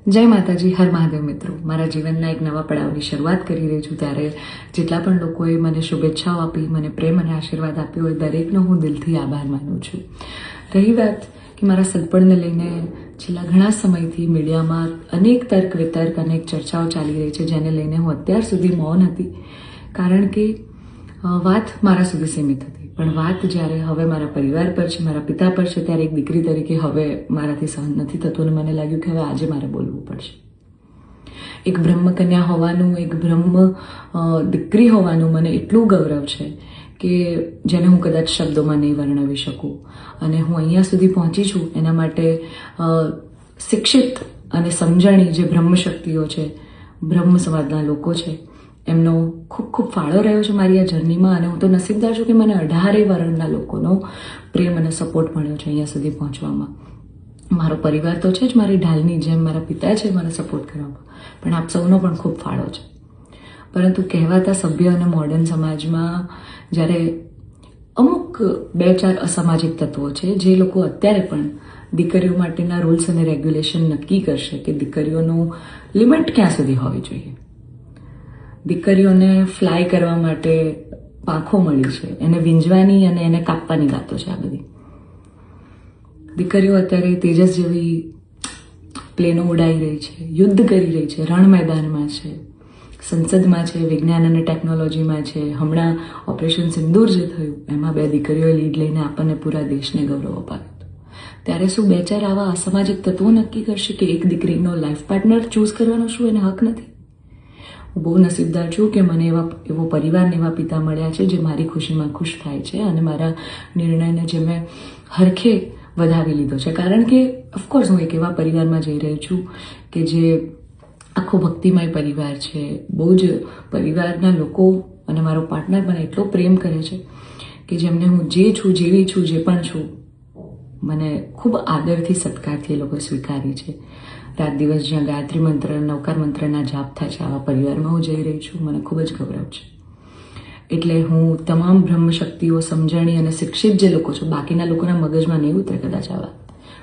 જય માતાજી, હર મહાદેવ મિત્રો. મારા જીવનના એક નવા પડાવની શરૂઆત કરી રહી છું ત્યારે જેટલા પણ લોકોએ મને શુભેચ્છાઓ આપી, મને પ્રેમ અને આશીર્વાદ આપ્યો હોય, દરેકનો હું દિલથી આભાર માનું છું. રહી વાત કે મારા સગપણને લઈને છેલ્લા ઘણા સમયથી મીડિયામાં અનેક તર્ક વિતર્ક, અનેક ચર્ચાઓ ચાલી રહી છે, જેને લઈને હું અત્યાર સુધી મૌન હતી, કારણ કે વાત મારા સુધી સીમિત હતી. પણ વાત જ્યારે હવે મારા પરિવાર પર છે, મારા પિતા પર છે, ત્યારે એક દીકરી તરીકે હવે મારાથી સહન નથી થતું અને મને લાગ્યું કે હવે આજે મારે બોલવું પડશે. એક બ્રહ્મકન્યા હોવાનું, એક બ્રહ્મ દીકરી હોવાનું મને એટલું ગૌરવ છે કે જેને હું કદાચ શબ્દોમાં નહીં વર્ણવી શકું. અને હું અહીંયા સુધી પહોંચી છું એના માટે શિક્ષિત અને સમજણી જે બ્રહ્મશક્તિઓ છે, બ્રહ્મ સમાજના લોકો છે, એમનો ખૂબ ખૂબ ફાળો રહ્યો છે મારી આ જર્નીમાં. અને હું તો નસીબદાર છું કે મને 18 વર્ણના લોકોનો પ્રેમ અને સપોર્ટ મળ્યો છે અહીંયા સુધી પહોંચવામાં. મારો પરિવાર તો છે જ, મારી ઢાલની જેમ મારા પિતા છે મારા સપોર્ટ કરવામાં, પણ આપ સૌનો પણ ખૂબ ફાળો છે. પરંતુ કહેવાતા સભ્ય અને મોડર્ન સમાજમાં જ્યારે અમુક 2-4 અસામાજિક તત્વો છે જે લોકો અત્યારે પણ દીકરીઓ માટેના રૂલ્સ અને રેગ્યુલેશન નક્કી કરશે કે દીકરીઓનું લિમિટ ક્યાં સુધી હોવી જોઈએ, દીકરીઓને ફ્લાય કરવા માટે પાંખો મળી છે, એને વીંજવાની અને એને કાપવાની વાતો છે. આ બધી દીકરીઓ અત્યારે તેજસ જેવી પ્લેનો ઉડાઈ રહી છે, યુદ્ધ કરી રહી છે, રણ મેદાનમાં છે, સંસદમાં છે, વિજ્ઞાન અને ટેકનોલોજીમાં છે. હમણાં ઓપરેશન સિંદૂર જે થયું એમાં 2 દીકરીઓએ લીડ લઈને આપણને પૂરા દેશને ગૌરવ અપાવ્યું. ત્યારે શું 2-4 આવા અસામાજિક તત્વો નક્કી કરશે કે એક દીકરીનો લાઈફ પાર્ટનર ચૂઝ કરવાનો શું એને હક નથી? હું બહુ નસીબદાર છું કે મને એવો પરિવાર ને એવા પિતા મળ્યા છે જે મારી ખુશીમાં ખુશ થાય છે અને મારા નિર્ણયને જે મેં હરખે વધાવી લીધો છે. કારણ કે ઓફકોર્સ હું એક એવા પરિવારમાં જઈ રહી છું કે જે આખો ભક્તિમય પરિવાર છે. બહુ જ પરિવારના લોકો અને મારો પાર્ટનર મને એટલો પ્રેમ કરે છે કે જેમને હું જે છું, જેવી છું, જે પણ છું, મને ખૂબ આદરથી, સત્કારથી એ લોકો સ્વીકારી છે. રાત દિવસ જ્યાં ગાયત્રી મંત્ર, નવકાર મંત્રના જાપ થાય છે, આવા પરિવારમાં હું જઈ રહી છું. મને ખૂબ જ ગૌરવ છે. એટલે હું તમામ બ્રહ્મ શક્તિઓ, સમજણી અને શિક્ષિત જે લોકો છે, બાકીના લોકોના મગજમાં નહીં ઉતરે કદાચ આવા,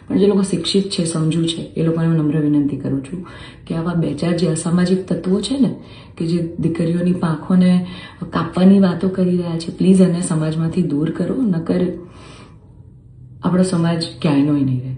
પણ જે લોકો શિક્ષિત છે, સમજુ છે, એ લોકોને હું નમ્ર વિનંતી કરું છું કે આવા 2-4 જે અસામાજિક તત્વો છે ને, કે જે દીકરીઓની પાંખોને કાપવાની વાતો કરી રહ્યા છે, પ્લીઝ એને સમાજમાંથી દૂર કરો, નકર આપણો સમાજ ક્યાંયનો નહીં રહે.